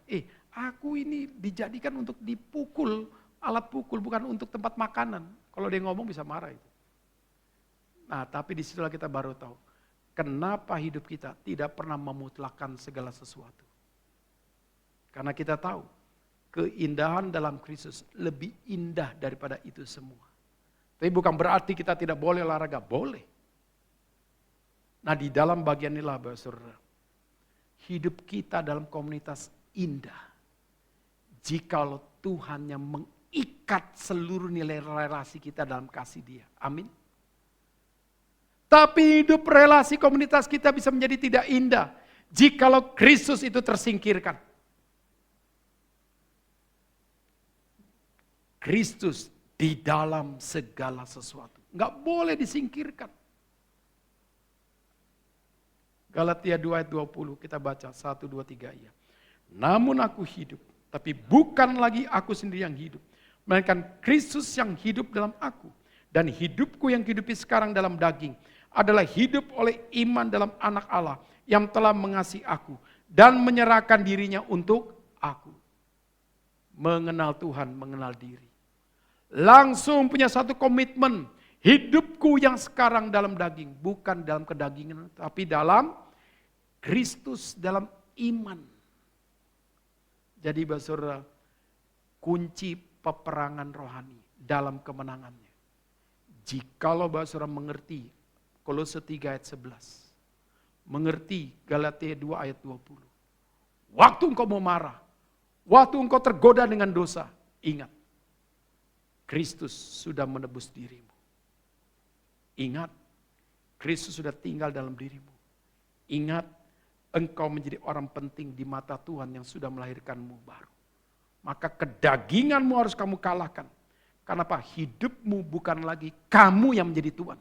Aku ini dijadikan untuk dipukul, alat pukul, bukan untuk tempat makanan. Kalau dia ngomong bisa marah itu. Nah, tapi disitulah kita baru tahu, kenapa hidup kita tidak pernah memutlakkan segala sesuatu. Karena kita tahu, keindahan dalam Kristus lebih indah daripada itu semua. Tapi bukan berarti kita tidak boleh olahraga, boleh. Nah, di dalam bagian inilah, saudara, hidup kita dalam komunitas indah. Jikalau Tuhan yang mengikat seluruh nilai relasi kita dalam kasih Dia. Amin. Tapi hidup relasi komunitas kita bisa menjadi tidak indah jikalau Kristus itu tersingkirkan. Kristus di dalam segala sesuatu. Enggak boleh disingkirkan. Galatia 2 ayat 20 kita baca 1, 2, 3 iya. Namun aku hidup, tapi bukan lagi aku sendiri yang hidup. Melainkan Kristus yang hidup dalam aku. Dan hidupku yang hidupi sekarang dalam daging adalah hidup oleh iman dalam anak Allah yang telah mengasihi aku dan menyerahkan dirinya untuk aku. Mengenal Tuhan, mengenal diri. Langsung punya satu komitmen, hidupku yang sekarang dalam daging, bukan dalam kedagingan, tapi dalam Kristus, dalam iman. Jadi saudara, kunci peperangan rohani dalam kemenangannya. Jikalau saudara mengerti Kolose 3 ayat 11, mengerti Galatia 2 ayat 20. Waktu engkau mau marah, waktu engkau tergoda dengan dosa, ingat, Kristus sudah menebus dirimu. Ingat, Kristus sudah tinggal dalam dirimu. Ingat, engkau menjadi orang penting di mata Tuhan yang sudah melahirkanmu baru. Maka kedaginganmu harus kamu kalahkan. Kenapa? Hidupmu bukan lagi kamu yang menjadi Tuhan.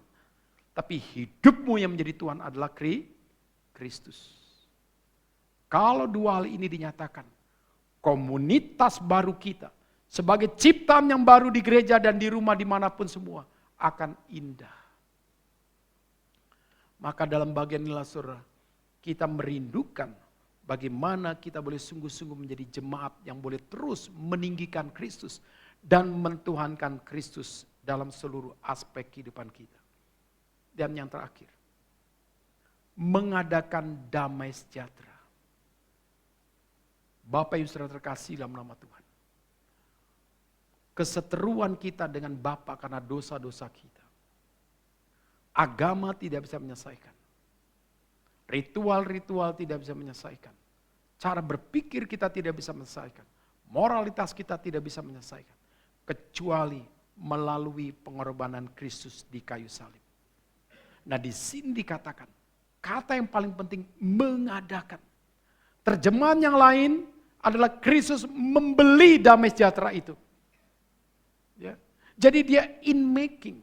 Tapi hidupmu yang menjadi Tuhan adalah Kristus. Kalau dua hal ini dinyatakan, komunitas baru kita, sebagai ciptaan yang baru di gereja dan di rumah dimanapun semua, akan indah. Maka dalam bagian inilah saudara, kita merindukan bagaimana kita boleh sungguh-sungguh menjadi jemaat yang boleh terus meninggikan Kristus dan mentuhankan Kristus dalam seluruh aspek kehidupan kita. Dan yang terakhir, mengadakan damai sejahtera. Bapak yang saudara terkasih dalam nama Tuhan. Keseteruan kita dengan Bapa karena dosa-dosa kita. Agama tidak bisa menyelesaikan. Ritual-ritual tidak bisa menyelesaikan. Cara berpikir kita tidak bisa menyelesaikan. Moralitas kita tidak bisa menyelesaikan. Kecuali melalui pengorbanan Kristus di kayu salib. Nah di sini dikatakan, kata yang paling penting mengadakan. Terjemahan yang lain adalah Kristus membeli damai sejahtera itu. Ya. Jadi dia in making.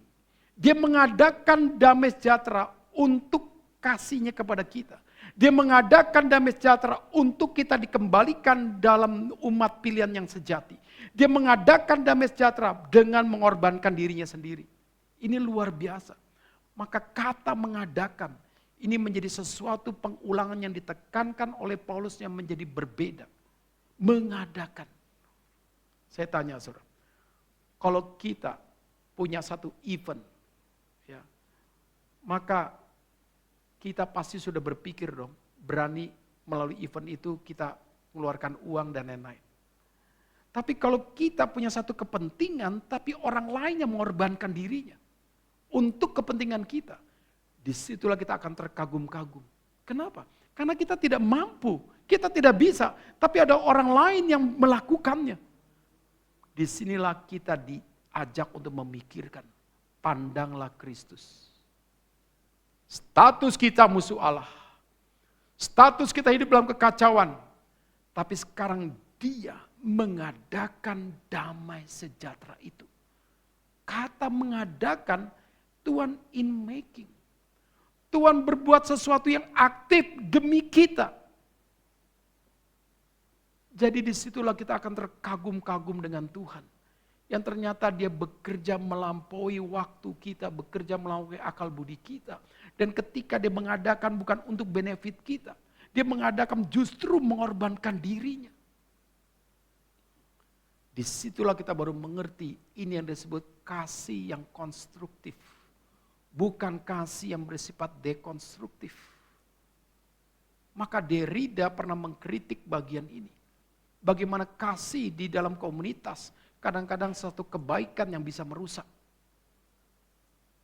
Dia mengadakan damai sejahtera untuk kasihnya kepada kita. Dia mengadakan damai sejahtera untuk kita dikembalikan dalam umat pilihan yang sejati. Dia mengadakan damai sejahtera dengan mengorbankan dirinya sendiri. Ini luar biasa. Maka kata mengadakan ini menjadi sesuatu pengulangan yang ditekankan oleh Paulus yang menjadi berbeda. Mengadakan. Saya tanya saudara, kalau kita punya satu event, ya, maka kita pasti sudah berpikir dong, berani melalui event itu kita mengeluarkan uang dan lain-lain. Tapi kalau kita punya satu kepentingan, tapi orang lain yang mengorbankan dirinya untuk kepentingan kita, disitulah kita akan terkagum-kagum. Kenapa? Karena kita tidak mampu, kita tidak bisa, tapi ada orang lain yang melakukannya. Disinilah kita diajak untuk memikirkan, pandanglah Kristus. Status kita musuh Allah. Status kita hidup dalam kekacauan. Tapi sekarang Dia mengadakan damai sejahtera itu. Kata mengadakan, Tuhan in making. Tuhan berbuat sesuatu yang aktif demi kita. Jadi disitulah kita akan terkagum-kagum dengan Tuhan. Yang ternyata Dia bekerja melampaui waktu kita, bekerja melampaui akal budi kita. Dan ketika Dia mengadakan bukan untuk benefit kita, Dia mengadakan justru mengorbankan dirinya. Disitulah kita baru mengerti ini yang disebut kasih yang konstruktif. Bukan kasih yang bersifat dekonstruktif. Maka Derrida pernah mengkritik bagian ini. Bagaimana kasih di dalam komunitas kadang-kadang satu kebaikan yang bisa merusak.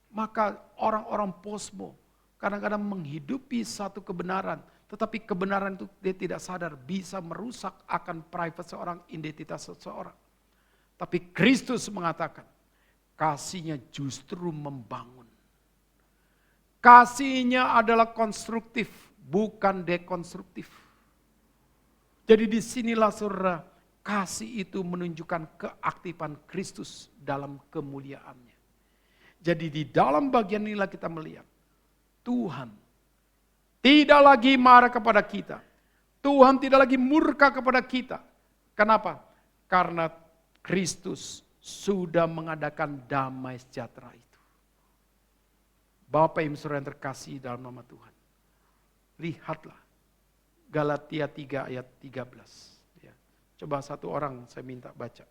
Maka orang-orang posmo kadang-kadang menghidupi satu kebenaran, tetapi kebenaran itu dia tidak sadar bisa merusak akan private seorang, identitas seseorang. Tapi Kristus mengatakan, kasihnya justru membangun. Kasihnya adalah konstruktif, bukan dekonstruktif. Jadi disinilah saudara, kasih itu menunjukkan keaktifan Kristus dalam kemuliaannya. Jadi di dalam bagian inilah kita melihat, Tuhan tidak lagi marah kepada kita. Tuhan tidak lagi murka kepada kita. Kenapa? Karena Kristus sudah mengadakan damai sejahtera itu. Bapak Ibu Saudara yang terkasih dalam nama Tuhan. Lihatlah. Galatia 3 ayat 13. Ya. Coba satu orang saya minta baca.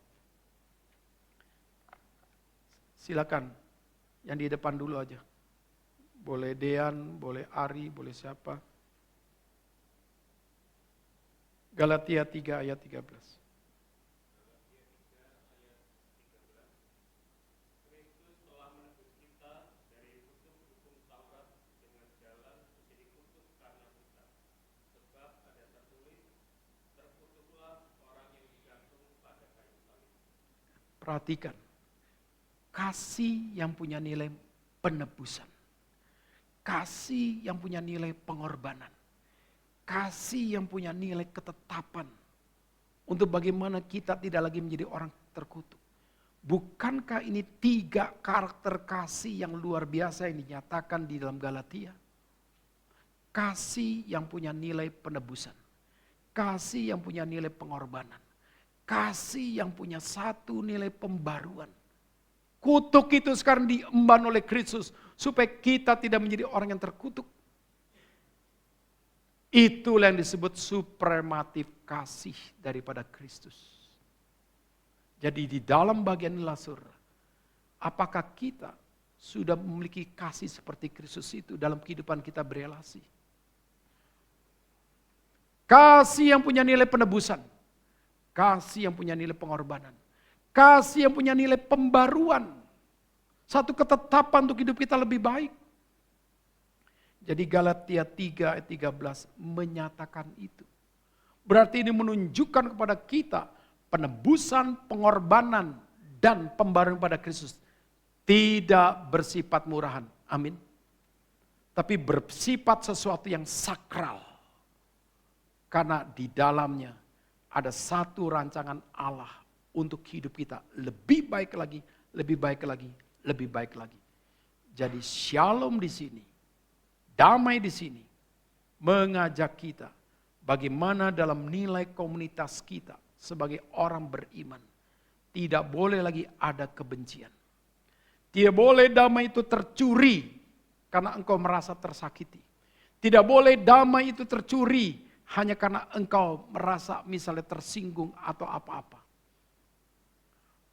Silakan, yang di depan dulu aja. Boleh Dean, boleh Ari, boleh siapa. Galatia 3 ayat 13. Perhatikan, kasih yang punya nilai penebusan. Kasih yang punya nilai pengorbanan. Kasih yang punya nilai ketetapan. Untuk bagaimana kita tidak lagi menjadi orang terkutuk. Bukankah ini 3 karakter kasih yang luar biasa yang dinyatakan di dalam Galatia? Kasih yang punya nilai penebusan. Kasih yang punya nilai pengorbanan. Kasih yang punya satu nilai pembaruan. Kutuk itu sekarang diemban oleh Kristus supaya kita tidak menjadi orang yang terkutuk. Itulah yang disebut suprematif kasih daripada Kristus. Jadi di dalam bagian lasur, apakah kita sudah memiliki kasih seperti Kristus itu dalam kehidupan kita berelasi? Kasih yang punya nilai penebusan. Kasih yang punya nilai pengorbanan. Kasih yang punya nilai pembaruan. Satu ketetapan untuk hidup kita lebih baik. Jadi Galatia 3 ayat 13 menyatakan itu. Berarti ini menunjukkan kepada kita penebusan, pengorbanan, dan pembaruan pada Kristus. Tidak bersifat murahan. Amin. Tapi bersifat sesuatu yang sakral. Karena di dalamnya ada satu rancangan Allah untuk hidup kita lebih baik lagi, lebih baik lagi, lebih baik lagi. Jadi shalom di sini, damai di sini, mengajak kita bagaimana dalam nilai komunitas kita sebagai orang beriman. Tidak boleh lagi ada kebencian. Tidak boleh damai itu tercuri karena engkau merasa tersakiti. Tidak boleh damai itu tercuri hanya karena engkau merasa misalnya tersinggung atau apa-apa.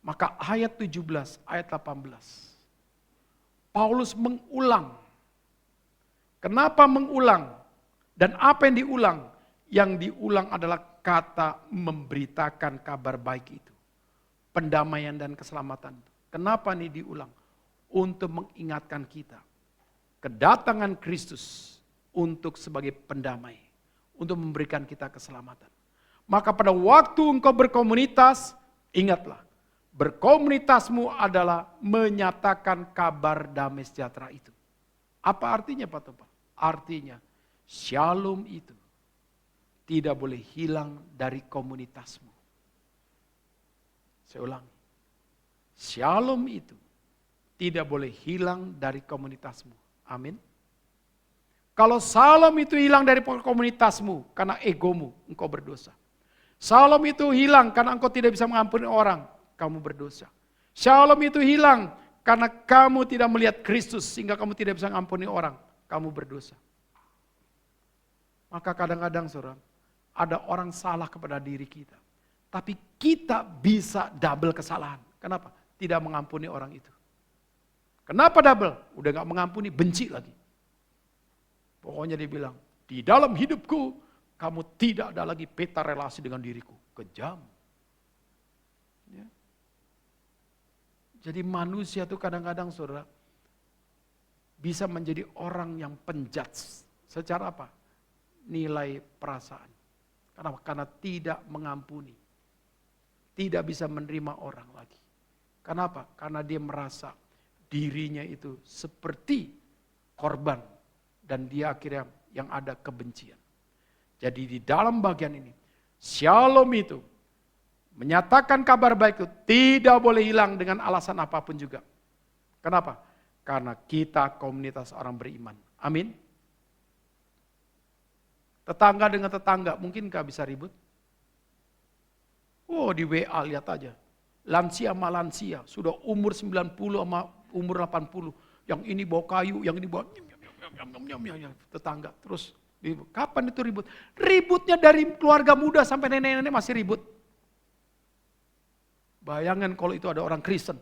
Maka ayat 17, ayat 18. Paulus mengulang. Kenapa mengulang? Dan apa yang diulang? Yang diulang adalah kata memberitakan kabar baik itu. Pendamaian dan keselamatan. Kenapa ini diulang? Untuk mengingatkan kita. Kedatangan Kristus untuk sebagai pendamai. Untuk memberikan kita keselamatan. Maka pada waktu engkau berkomunitas, ingatlah. Berkomunitasmu adalah menyatakan kabar damai sejahtera itu. Apa artinya Pak Topal? Artinya shalom itu tidak boleh hilang dari komunitasmu. Saya ulangi. Shalom itu tidak boleh hilang dari komunitasmu. Amin. Kalau shalom itu hilang dari komunitasmu karena egomu, engkau berdosa. Shalom itu hilang karena engkau tidak bisa mengampuni orang, kamu berdosa. Shalom itu hilang karena kamu tidak melihat Kristus sehingga kamu tidak bisa mengampuni orang, kamu berdosa. Maka kadang-kadang saudara, ada orang salah kepada diri kita. Tapi kita bisa double kesalahan. Kenapa? Tidak mengampuni orang itu. Kenapa double? Udah gak mengampuni, benci lagi. Pokoknya dia bilang, di dalam hidupku, kamu tidak ada lagi peta relasi dengan diriku. Kejam. Ya. Jadi manusia itu kadang-kadang saudara, bisa menjadi orang yang penjudge. Secara apa? Nilai perasaan. Kenapa? Karena tidak mengampuni. Tidak bisa menerima orang lagi. Kenapa? Karena dia merasa dirinya itu seperti korban. Dan dia akhirnya yang ada kebencian. Jadi di dalam bagian ini, shalom itu, menyatakan kabar baik itu tidak boleh hilang dengan alasan apapun juga. Kenapa? Karena kita komunitas orang beriman. Amin. Tetangga dengan tetangga, mungkinkah bisa ribut? Oh di WA lihat aja. Lansia sama lansia, sudah umur 90 sama umur 80. Yang ini bawa kayu, yang ini bawa tetangga. Terus, kapan itu ribut? Ributnya dari keluarga muda sampai nenek-nenek masih ribut. Bayangkan kalau itu ada orang Kristen.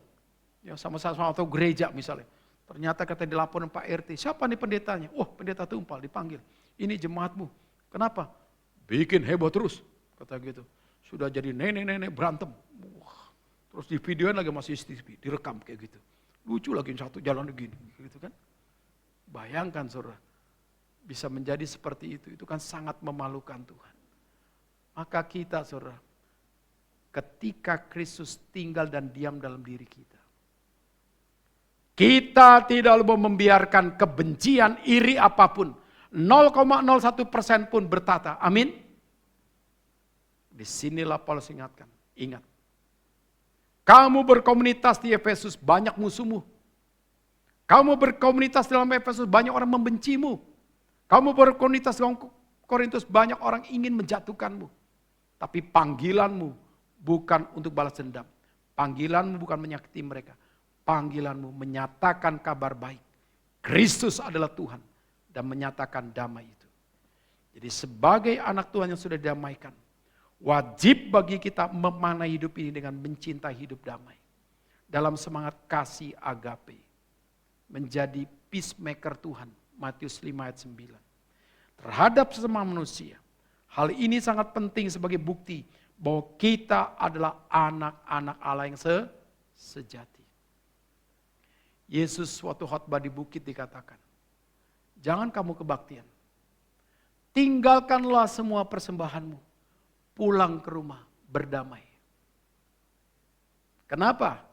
Ya sama-sama atau gereja misalnya. Ternyata kata dilaporin Pak RT, siapa nih pendetanya? Oh pendeta Tumpal dipanggil. Ini jemaatmu. Kenapa? Bikin heboh terus. Kata gitu. Sudah jadi nenek-nenek berantem. Wah, terus di videoin lagi masih CCTV, direkam kayak gitu. Lucu lagi satu jalan begini, gitu kan. Bayangkan saudara, bisa menjadi seperti itu kan sangat memalukan Tuhan. Maka kita saudara, ketika Kristus tinggal dan diam dalam diri kita, kita tidak boleh membiarkan kebencian, iri apapun, 0,01% pun bertata. Amin. Disinilah Paulus ingatkan, ingat. Kamu berkomunitas di Efesus, banyak musuhmu. Kamu berkomunitas dalam Efesus, banyak orang membencimu. Kamu berkomunitas dalam Korintus, banyak orang ingin menjatuhkanmu. Tapi panggilanmu bukan untuk balas dendam. Panggilanmu bukan menyakiti mereka. Panggilanmu menyatakan kabar baik. Kristus adalah Tuhan dan menyatakan damai itu. Jadi sebagai anak Tuhan yang sudah didamaikan, wajib bagi kita memaknai hidup ini dengan mencintai hidup damai. Dalam semangat kasih agape. Menjadi peacemaker Tuhan. Matius 5 ayat 9. Terhadap sesama manusia. Hal ini sangat penting sebagai bukti bahwa kita adalah anak-anak Allah yang sejati. Yesus suatu khotbah di bukit dikatakan, jangan kamu kebaktian. Tinggalkanlah semua persembahanmu. Pulang ke rumah berdamai. Kenapa?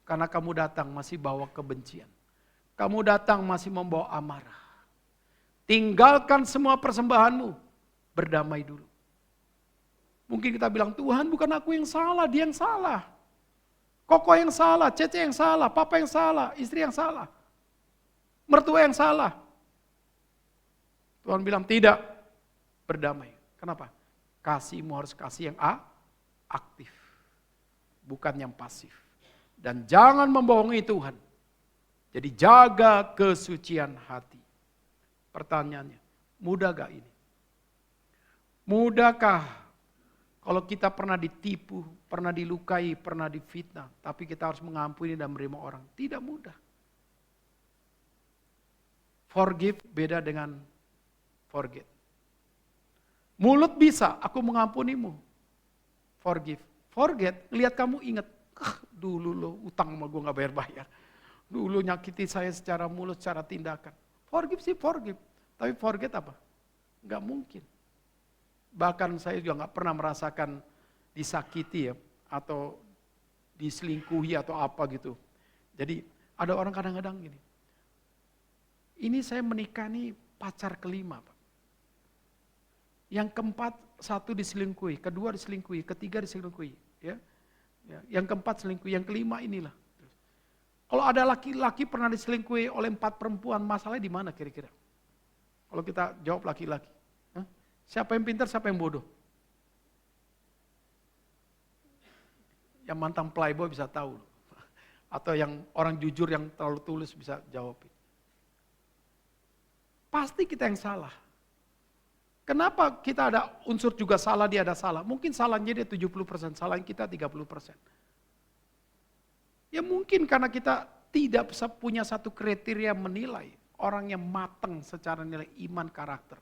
Karena kamu datang masih bawa kebencian. Kamu datang masih membawa amarah. Tinggalkan semua persembahanmu. Berdamai dulu. Mungkin kita bilang, Tuhan bukan aku yang salah, dia yang salah. Koko yang salah, Cece yang salah, papa yang salah, istri yang salah. Mertua yang salah. Tuhan bilang tidak, berdamai. Kenapa? Kasihmu harus kasih yang aktif. Bukan yang pasif. Dan jangan membohongi Tuhan. Jadi jaga kesucian hati. Pertanyaannya, mudah gak ini? Mudahkah kalau kita pernah ditipu, pernah dilukai, pernah difitnah, tapi kita harus mengampuni dan menerima orang? Tidak mudah. Forgive beda dengan forget. Mulut bisa, aku mengampunimu. Forgive. Forget, lihat kamu ingat, dulu lo utang sama gue gak bayar-bayar. Dulu nyakiti saya secara mulut, secara tindakan. Forgive sih forgive, tapi forget apa? Gak mungkin. Bahkan saya juga gak pernah merasakan disakiti ya, atau diselingkuhi atau apa gitu. Jadi ada orang kadang-kadang gini, ini saya menikah nih pacar kelima Pak. Yang keempat satu diselingkuhi, kedua diselingkuhi, ketiga diselingkuhi. Ya. Yang keempat selingkuhi, yang kelima inilah. Kalau ada laki-laki pernah diselingkuhi oleh 4 perempuan, masalahnya di mana kira-kira? Kalau kita jawab laki-laki. Siapa yang pintar, siapa yang bodoh? Yang mantan playboy bisa tahu. Atau yang orang jujur yang terlalu tulus bisa jawab. Pasti kita yang salah. Kenapa kita ada unsur juga salah, dia ada salah? Mungkin salahnya dia 70%, salahnya kita 30%. Ya mungkin karena kita tidak bisa punya satu kriteria menilai orang yang matang secara nilai iman karakter.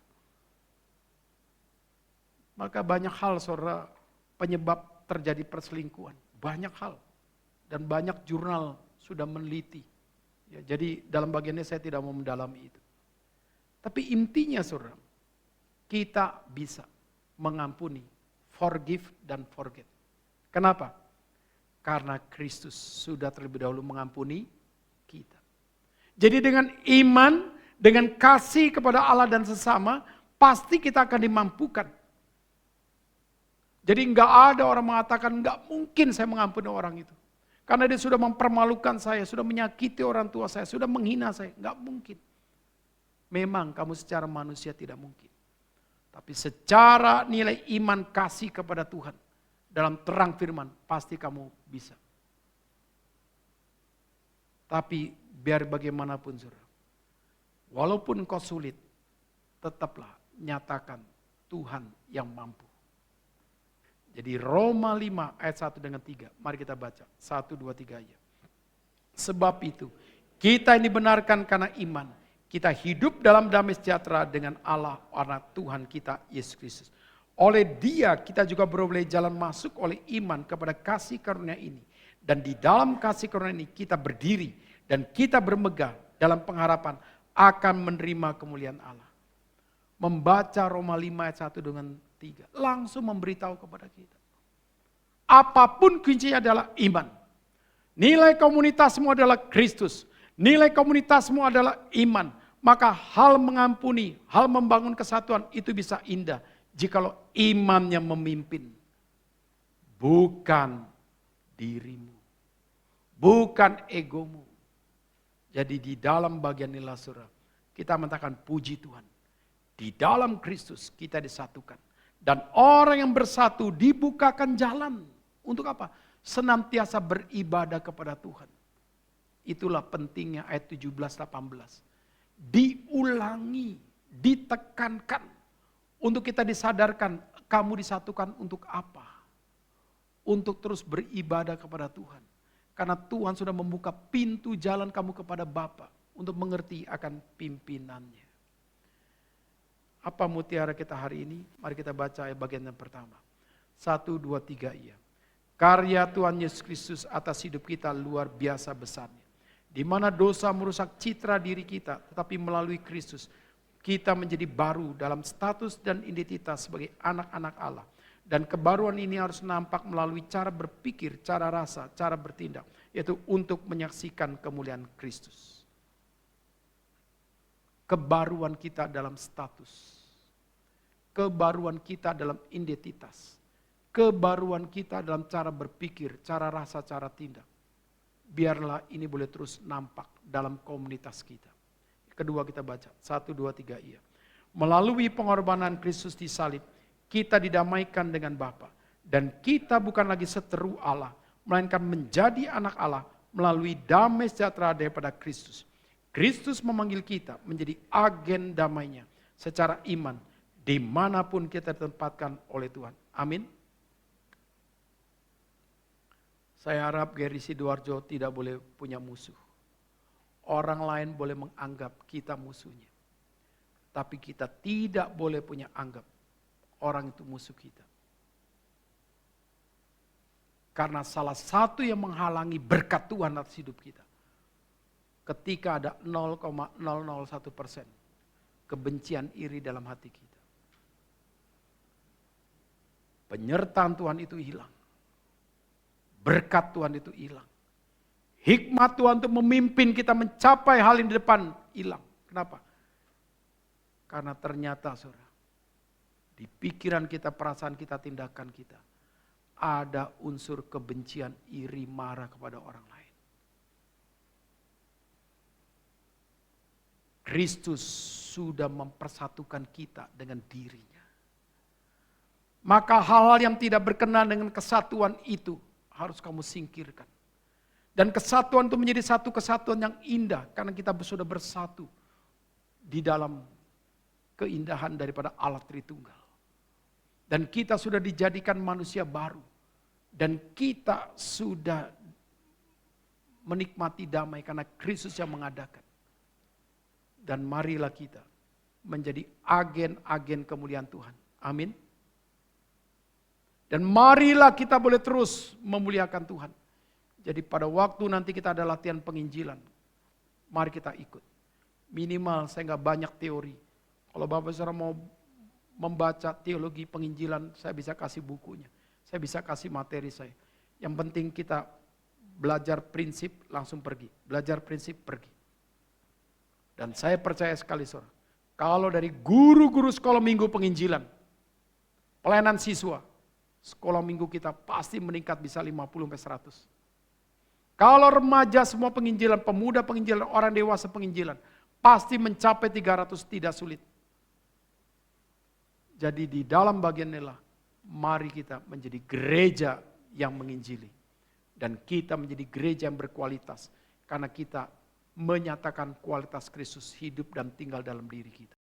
Maka banyak hal saudara penyebab terjadi perselingkuhan. Banyak hal. Dan banyak jurnal sudah meneliti. Ya, jadi dalam bagiannya saya tidak mau mendalami itu. Tapi intinya saudara, kita bisa mengampuni, forgive dan forget. Kenapa? Karena Kristus sudah terlebih dahulu mengampuni kita. Jadi dengan iman, dengan kasih kepada Allah dan sesama, pasti kita akan dimampukan. Jadi enggak ada orang mengatakan enggak mungkin saya mengampuni orang itu. Karena dia sudah mempermalukan saya, sudah menyakiti orang tua saya, sudah menghina saya. Enggak mungkin. Memang kamu secara manusia tidak mungkin. Tapi secara nilai iman kasih kepada Tuhan, dalam terang firman, pasti kamu bisa. Tapi biar bagaimanapun saudara, walaupun kau sulit, tetaplah nyatakan Tuhan yang mampu. Jadi Roma 5 ayat 1 dengan 3, mari kita baca, 1, 2, 3 aja. Sebab itu, kita ini dibenarkan karena iman, kita hidup dalam damai sejahtera dengan Allah, anak Tuhan kita, Yesus Kristus. Oleh Dia kita juga beroleh jalan masuk oleh iman kepada kasih karunia ini. Dan di dalam kasih karunia ini kita berdiri dan kita bermegah dalam pengharapan akan menerima kemuliaan Allah. Membaca Roma 5 ayat 1 dengan 3. Langsung memberitahu kepada kita. Apapun kuncinya adalah iman. Nilai komunitasmu adalah Kristus. Nilai komunitasmu adalah iman. Maka hal mengampuni, hal membangun kesatuan itu bisa indah. Jikalau imannya memimpin. Bukan dirimu. Bukan egomu. Jadi di dalam bagian inilah saudara, kita mengatakan puji Tuhan. Di dalam Kristus kita disatukan. Dan orang yang bersatu dibukakan jalan. Untuk apa? Senantiasa beribadah kepada Tuhan. Itulah pentingnya ayat 17-18. Diulangi, ditekankan. Untuk kita disadarkan, kamu disatukan untuk apa? Untuk terus beribadah kepada Tuhan. Karena Tuhan sudah membuka pintu jalan kamu kepada Bapa untuk mengerti akan pimpinannya. Apa mutiara kita hari ini? Mari kita baca bagian yang pertama. 1, 2, 3 iya. Karya Tuhan Yesus Kristus atas hidup kita luar biasa besarnya. Di mana dosa merusak citra diri kita, tetapi melalui Kristus kita menjadi baru dalam status dan identitas sebagai anak-anak Allah. Dan kebaruan ini harus nampak melalui cara berpikir, cara rasa, cara bertindak. Yaitu untuk menyaksikan kemuliaan Kristus. Kebaruan kita dalam status. Kebaruan kita dalam identitas. Kebaruan kita dalam cara berpikir, cara rasa, cara tindak. Biarlah ini boleh terus nampak dalam komunitas kita. Kedua kita baca, 1, 2, 3 iya. Melalui pengorbanan Kristus di salib, kita didamaikan dengan Bapa. Dan kita bukan lagi seteru Allah, melainkan menjadi anak Allah melalui damai sejahtera daripada Kristus. Kristus memanggil kita menjadi agen damainya secara iman dimanapun kita ditempatkan oleh Tuhan. Amin. Saya harap Gary Sidoarjo tidak boleh punya musuh. Orang lain boleh menganggap kita musuhnya. Tapi kita tidak boleh punya anggap orang itu musuh kita. Karena salah satu yang menghalangi berkat Tuhan atas hidup kita. Ketika ada 0,001% kebencian iri dalam hati kita. Penyertaan Tuhan itu hilang. berkat Tuhan itu hilang. Hikmat Tuhan untuk memimpin kita mencapai hal yang di depan hilang. Kenapa? Karena ternyata saudara, di pikiran kita, perasaan kita, tindakan kita, ada unsur kebencian, iri, marah kepada orang lain. Kristus sudah mempersatukan kita dengan dirinya. Maka hal-hal yang tidak berkenan dengan kesatuan itu harus kamu singkirkan. Dan kesatuan itu menjadi satu kesatuan yang indah karena kita sudah bersatu di dalam keindahan daripada Allah Tritunggal. Dan kita sudah dijadikan manusia baru. Dan kita sudah menikmati damai karena Kristus yang mengadakan. Dan marilah kita menjadi agen-agen kemuliaan Tuhan. Amin. Dan marilah kita boleh terus memuliakan Tuhan. Jadi pada waktu nanti kita ada latihan penginjilan, mari kita ikut. Minimal saya nggak banyak teori. Kalau Bapak Saudara mau membaca teologi penginjilan, saya bisa kasih bukunya. Saya bisa kasih materi saya. Yang penting kita belajar prinsip langsung pergi. Belajar prinsip pergi. Dan saya percaya sekali saudara, kalau dari guru-guru sekolah minggu penginjilan, pelayanan siswa, sekolah minggu kita pasti meningkat bisa 50-100. Kalau remaja semua penginjilan, pemuda penginjilan, orang dewasa penginjilan, pasti mencapai 300 tidak sulit. Jadi di dalam bagian inilah, mari kita menjadi gereja yang menginjili. Dan kita menjadi gereja yang berkualitas. Karena kita menyatakan kualitas Kristus hidup dan tinggal dalam diri kita.